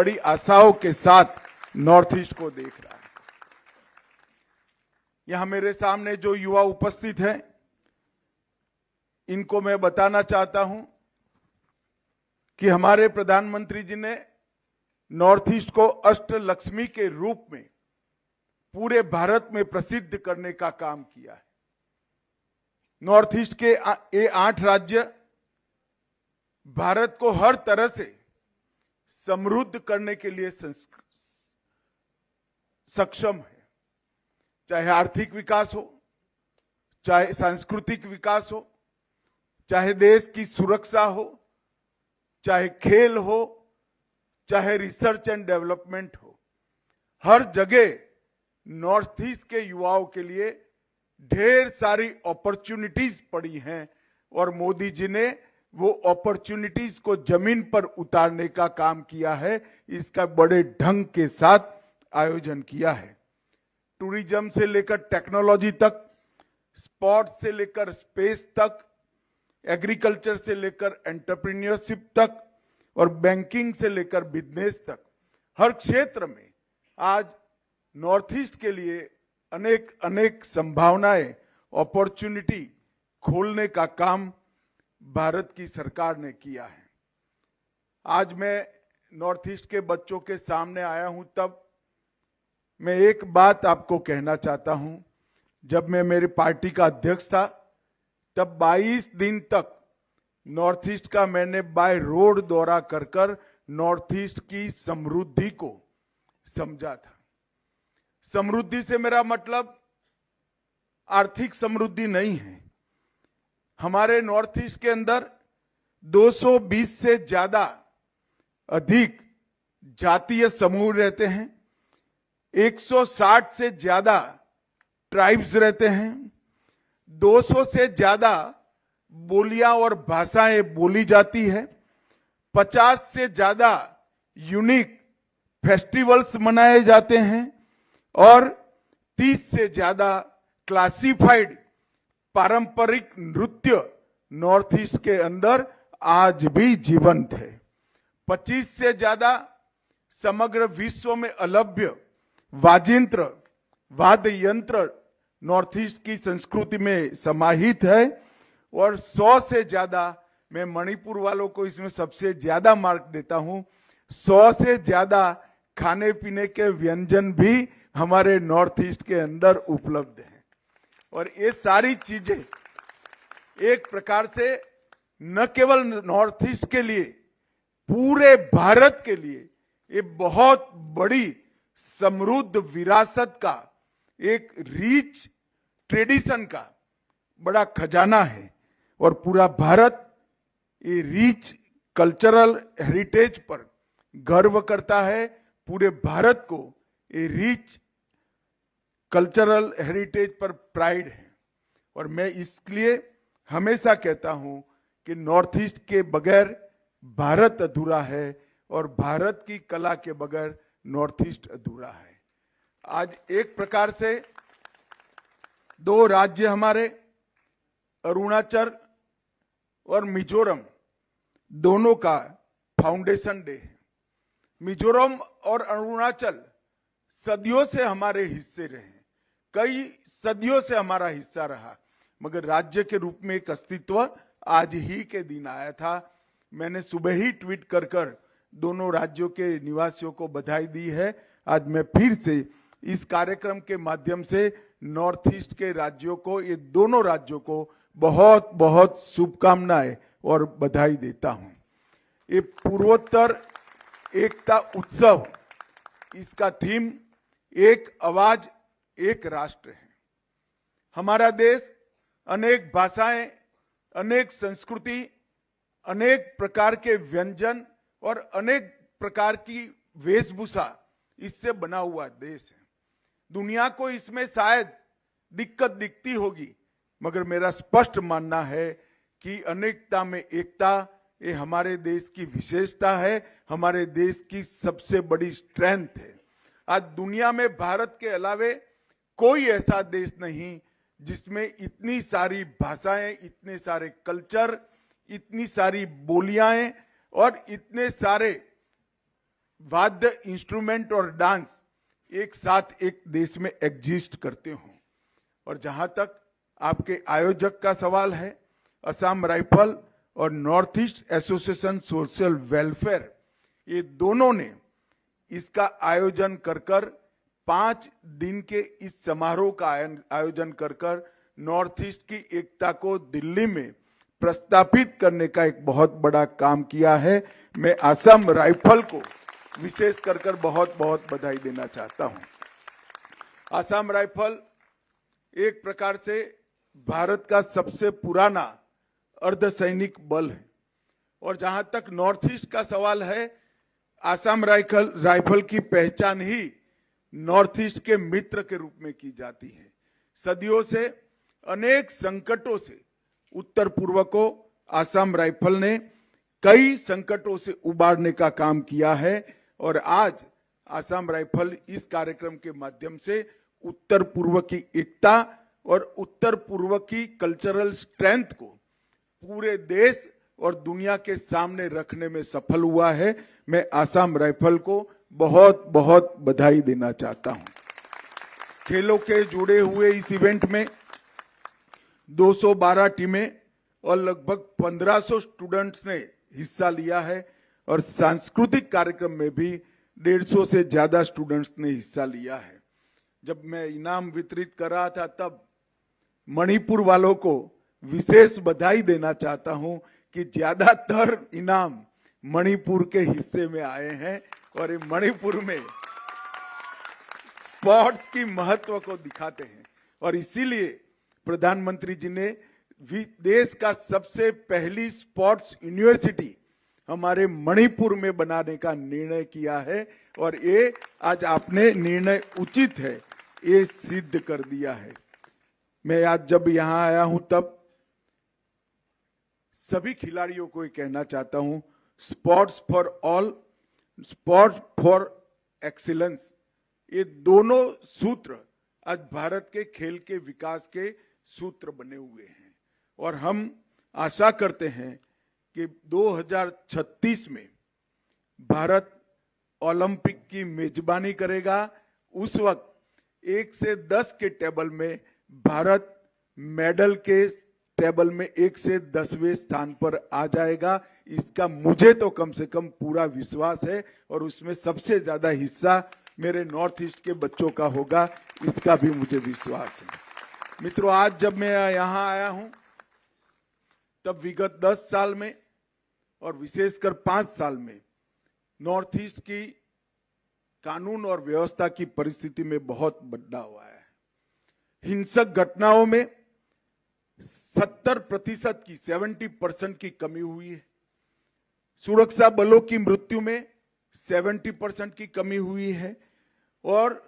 बड़ी आशाओं के साथ नॉर्थ ईस्ट को देख रहा है। यहां मेरे सामने जो युवा उपस्थित हैं, इनको मैं बताना चाहता हूं कि हमारे प्रधानमंत्री जी ने नॉर्थ ईस्ट को अष्टलक्ष्मी के रूप में पूरे भारत में प्रसिद्ध करने का काम किया है। नॉर्थ ईस्ट के ये 8 राज्य भारत को हर तरह से समृद्ध करने के लिए सक्षम है, चाहे आर्थिक विकास हो, चाहे सांस्कृतिक विकास हो, चाहे देश की सुरक्षा हो, चाहे खेल हो, चाहे रिसर्च एंड डेवलपमेंट हो। हर जगह नॉर्थ ईस्ट के युवाओं के लिए ढेर सारी अपॉर्चुनिटीज पड़ी हैं और मोदी जी ने वो अपॉर्चुनिटीज को जमीन पर उतारने का काम किया है। इसका बड़े ढंग के साथ आयोजन किया है। टूरिज्म से लेकर टेक्नोलॉजी तक, स्पोर्ट्स से लेकर स्पेस तक, एग्रीकल्चर से लेकर एंटरप्रेन्योरशिप तक और बैंकिंग से लेकर बिजनेस तक, हर क्षेत्र में आज नॉर्थ ईस्ट के लिए अनेक अनेक संभावनाएं, अपॉर्चुनिटी खोलने का काम भारत की सरकार ने किया है। आज मैं नॉर्थ ईस्ट के बच्चों के सामने आया हूं, तब मैं एक बात आपको कहना चाहता हूं। जब मैं मेरी पार्टी का अध्यक्ष था, तब 22 दिन तक नॉर्थ ईस्ट का मैंने बाय रोड दौरा कर कर नॉर्थ ईस्ट की समृद्धि को समझा था। समृद्धि से मेरा मतलब आर्थिक समृद्धि नहीं है। हमारे नॉर्थ ईस्ट के अंदर 220 से ज्यादा अधिक जातीय समूह रहते हैं, 160 से ज्यादा ट्राइब्स रहते हैं, 200 से ज्यादा बोलियां और भाषाएं बोली जाती है, 50 से ज्यादा यूनिक फेस्टिवल्स मनाए जाते हैं और 30 से ज्यादा क्लासिफाइड पारंपरिक नृत्य नॉर्थ ईस्ट के अंदर आज भी जीवंत है। 25 से ज्यादा समग्र विश्व में अलभ्य वाजिंत्र, वाद्य यंत्र नॉर्थ ईस्ट की संस्कृति में समाहित है और 100 से ज्यादा, मैं मणिपुर वालों को इसमें सबसे ज्यादा मार्क देता हूं, 100 से ज्यादा खाने पीने के व्यंजन भी हमारे नॉर्थ ईस्ट के अंदर उपलब्ध हैं। और ये सारी चीजें एक प्रकार से न केवल नॉर्थ ईस्ट के लिए, पूरे भारत के लिए ये बहुत बड़ी समृद्ध विरासत का, एक रिच ट्रेडिशन का बड़ा खजाना है और पूरा भारत ये रिच कल्चरल हेरिटेज पर गर्व करता है। पूरे भारत को ये रिच कल्चरल हेरिटेज पर प्राइड है और मैं इसलिए हमेशा कहता हूं कि नॉर्थ ईस्ट के बगैर भारत अधूरा है और भारत की कला के बगैर नॉर्थ ईस्ट अधूरा है। आज एक प्रकार से 2 राज्य हमारे, अरुणाचल और मिजोरम, दोनों का फाउंडेशन डे है। मिजोरम और अरुणाचल सदियों से हमारे हिस्से रहे, कई सदियों से हमारा हिस्सा रहा, मगर राज्य के रूप में एक अस्तित्व आज ही के दिन आया था। मैंने सुबह ही ट्वीट कर कर दोनों राज्यों के निवासियों को बधाई दी है। आज मैं फिर से इस कार्यक्रम के माध्यम से नॉर्थ ईस्ट के राज्यों को, ये दोनों राज्यों को बहुत बहुत शुभकामनाएं और बधाई देता हूं। ये पूर्वोत्तर एकता उत्सव, इसका थीम एक आवाज एक राष्ट्र है। हमारा देश अनेक भाषाएं, अनेक संस्कृति, अनेक प्रकार के व्यंजन और अनेक प्रकार की वेशभूषा, इससे बना हुआ देश है। दुनिया को इसमें शायद दिक्कत दिखती होगी, मगर मेरा स्पष्ट मानना है कि अनेकता में एकता, ये हमारे देश की विशेषता है, हमारे देश की सबसे बड़ी स्ट्रेंथ है। आज दुनिया में भारत के अलावे कोई ऐसा देश नहीं जिसमें इतनी सारी भाषाएं, इतने सारे कल्चर, इतनी सारी बोलियां और इतने सारे वाद्य इंस्ट्रूमेंट और डांस एक साथ एक देश में एग्जिस्ट करते हों। और जहां तक आपके आयोजक का सवाल है, असम राइफल और north east association social welfare, ये दोनों ने इसका आयोजन कर 5 दिन के इस समारोह का आयोजन कर नॉर्थ ईस्ट की एकता को दिल्ली में प्रस्थापित करने का एक बहुत बड़ा काम किया है। मैं असम राइफल को विशेष कर बहुत बहुत बधाई देना चाहता हूं। असम राइफल एक प्रकार से भारत का सबसे पुराना अर्धसैनिक बल है। और जहां तक नॉर्थ ईस्ट का सवाल है, असम राइफल की पहचान ही नॉर्थ ईस्ट के मित्र के रूप में की जाती है। सदियों से अनेक संकटों से उत्तर पूर्व को असम राइफल ने कई संकटों से उबारने का काम किया है। और आज असम राइफल इस कार्यक्रम के माध्यम से उत्तर पूर्व की एकता और उत्तर पूर्व की कल्चरल स्ट्रेंथ को पूरे देश और दुनिया के सामने रखने में सफल हुआ है। मैं असम राइफल को बहुत बहुत बधाई देना चाहता हूं। खेलों के जुड़े हुए इस इवेंट में 212 टीमें और लगभग 1500 स्टूडेंट्स ने हिस्सा लिया है। और सांस्कृतिक कार्यक्रम में भी 150 से ज्यादा स्टूडेंट्स ने हिस्सा लिया है। जब मैं इनाम वितरित कर रहा था, तब मणिपुर वालों को विशेष बधाई देना चाहता हूं कि ज्यादातर इनाम मणिपुर के हिस्से में आए हैं। और ये मणिपुर में स्पोर्ट्स की महत्व को दिखाते हैं। और इसीलिए प्रधानमंत्री जी ने देश का सबसे पहली स्पोर्ट्स यूनिवर्सिटी हमारे मणिपुर में बनाने का निर्णय किया है। और ये आज आपने निर्णय उचित है, ये सिद्ध कर दिया है। मैं आज जब यहां आया हूं, तब सभी खिलाड़ियों को ये कहना चाहता हूं, sports for all, sports for excellence, ये दोनों सूत्र आज भारत के खेल के विकास के सूत्र बने हुए हैं। और हम आशा करते हैं कि 2036 में भारत ओलंपिक की मेजबानी करेगा। उस वक्त 1 से 10 के टेबल में भारत मेडल के टेबल में 1 से 10वें स्थान पर आ जाएगा। इसका मुझे तो कम से कम पूरा विश्वास है। और उसमें सबसे ज्यादा हिस्सा मेरे नॉर्थ ईस्ट के बच्चों का होगा, इसका भी मुझे विश्वास है। मित्रों, आज जब मैं यहां आया हूं, तब विगत 10 साल में और विशेषकर 5 साल में नॉर्थ ईस्ट की कानून और व्यवस्था की परिस्थिति में बहुत बदलाव हुआ है। हिंसक घटनाओं में 70% की 70% की कमी हुई है। सुरक्षा बलों की मृत्यु में 70% की कमी हुई है। और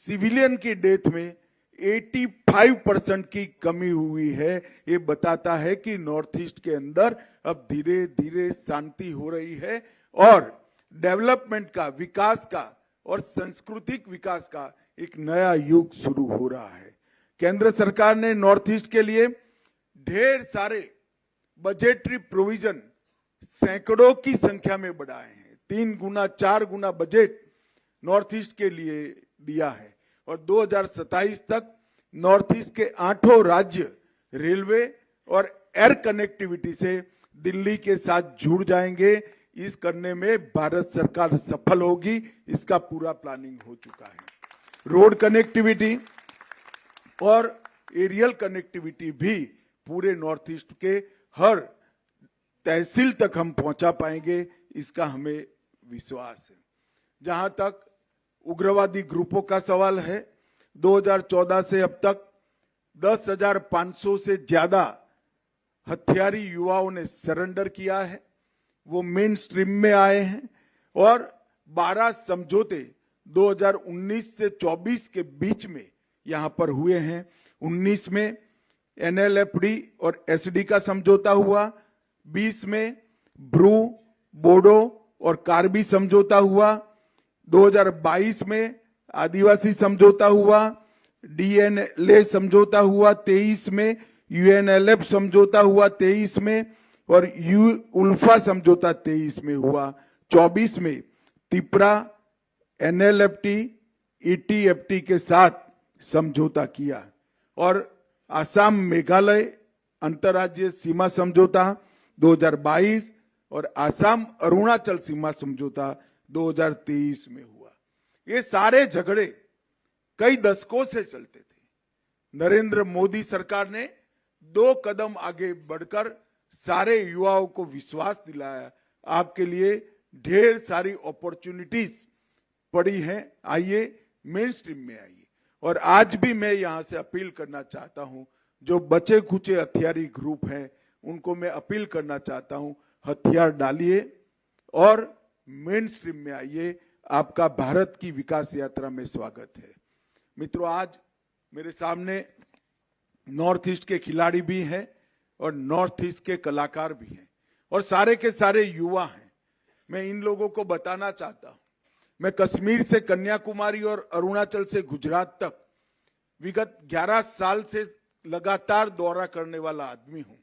सिविलियन की डेथ में 85% की कमी हुई है। ये बताता है कि नॉर्थ ईस्ट के अंदर अब धीरे धीरे शांति हो रही है और डेवलपमेंट का, विकास का और सांस्कृतिक विकास का एक नया युग शुरू हो रहा है। केंद्र सरकार ने नॉर्थ ईस्ट के लिए ढेर सारे बजटरी प्रोविजन सैकड़ों की संख्या में बढ़ाए हैं। 3 गुना 4 गुना बजट नॉर्थ ईस्ट के लिए दिया है। और 2027 तक नॉर्थ ईस्ट के 8 राज्य रेलवे और एयर कनेक्टिविटी से दिल्ली के साथ जुड़ जाएंगे। इस करने में भारत सरकार सफल होगी, इसका पूरा प्लानिंग हो चुका है। रोड कनेक्टिविटी और एरियल कनेक्टिविटी भी पूरे नॉर्थ ईस्ट के हर तहसील तक हम पहुंचा पाएंगे, इसका हमें विश्वास है। जहां तक उग्रवादी ग्रुपों का सवाल है, 2014 से अब तक 10,500 से ज्यादा हथियारी युवाओं ने सरेंडर किया है, वो मेन स्ट्रीम में आए हैं। और 12 समझौते 2019 से 24 के बीच में यहां पर हुए हैं। 19 में NLFD और SD का समझौता हुआ, 20 में ब्रू, बोडो और कार्बी समझौता हुआ, 2022 में आदिवासी समझौता हुआ, DNLA समझौता हुआ, 23 में UNLF समझौता हुआ, 23 में और उल्फा समझौता 23 में हुआ, 24 में त्रिपुरा NLFT, ETFT के साथ समझौता किया और आसाम मेघालय अंतर्राज्यीय सीमा समझौता 2022 और आसाम अरुणाचल सीमा समझौता 2023 में हुआ। ये सारे झगड़े कई दशकों से चलते थे। नरेंद्र मोदी सरकार ने 2 कदम आगे बढ़कर सारे युवाओं को विश्वास दिलाया। आपके लिए ढेर सारी अपॉर्चुनिटीज पड़ी हैं, आइए मेन स्ट्रीम में आइए। और आज भी मैं यहां से अपील करना चाहता हूं, जो बचे खुचे हथियारी ग्रुप हैं उनको मैं अपील करना चाहता हूं, हथियार डालिए और मेन स्ट्रीम में आइए। आपका भारत की विकास यात्रा में स्वागत है। मित्रों, आज मेरे सामने नॉर्थ ईस्ट के खिलाड़ी भी हैं और नॉर्थ ईस्ट के कलाकार भी हैं और सारे के सारे युवा हैं। मैं इन लोगों को बताना चाहता हूं, मैं कश्मीर से कन्याकुमारी और अरुणाचल से गुजरात तक विगत 11 साल से लगातार दौरा करने वाला आदमी हूं।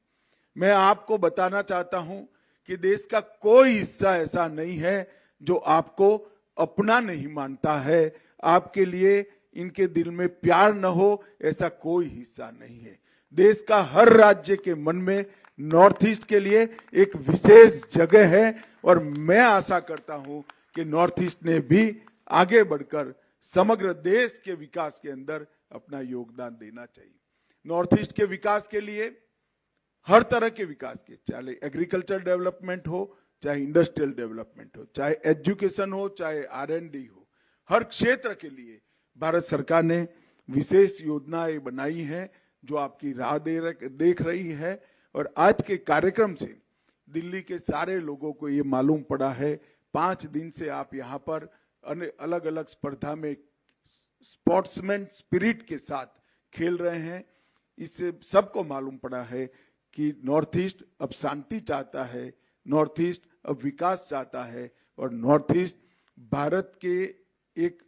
मैं आपको बताना चाहता हूं कि देश का कोई हिस्सा ऐसा नहीं है जो आपको अपना नहीं मानता है। आपके लिए इनके दिल में प्यार न हो ऐसा कोई हिस्सा नहीं है। देश का हर राज्य के मन में नॉर्थ ईस्ट के लिए एक विशेष जगह है और मैं आशा करता हूं कि नॉर्थ ईस्ट ने भी आगे बढ़कर समग्र देश के विकास के अंदर अपना योगदान देना चाहिए। नॉर्थ ईस्ट के विकास के लिए, हर तरह के विकास के, चाहे एग्रीकल्चर डेवलपमेंट हो, चाहे इंडस्ट्रियल डेवलपमेंट हो, चाहे एजुकेशन हो, चाहे R&D हो, हर क्षेत्र के लिए भारत सरकार ने विशेष योजनाएं बनाई हैं जो आपकी राह देख रही है। और आज के कार्यक्रम से दिल्ली के सारे लोगों को ये मालूम पड़ा है, 5 दिन से आप यहाँ पर अलग अलग स्पर्धा में स्पोर्ट्समैन स्पिरिट के साथ खेल रहे हैं। इससे सबको मालूम पड़ा है कि नॉर्थ ईस्ट अब शांति चाहता है, नॉर्थ ईस्ट अब विकास चाहता है और नॉर्थ ईस्ट भारत के एक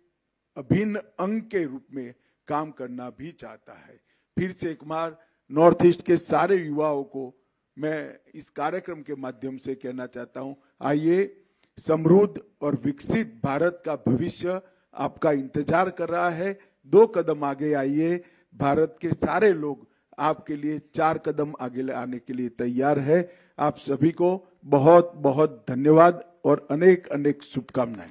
अभिन्न अंग के रूप में काम करना भी चाहता है। फिर से एक बार नॉर्थ ईस्ट के सारे युवाओं को मैं इस कार्यक्रम के माध्यम से कहना चाहता हूं, आइए, समृद्ध और विकसित भारत का भविष्य आपका इंतजार कर रहा है। 2 कदम आगे आइए। भारत के सारे लोग आपके लिए 4 कदम आगे आने के लिए तैयार है। आप सभी को बहुत बहुत धन्यवाद और अनेक अनेक शुभकामनाएं।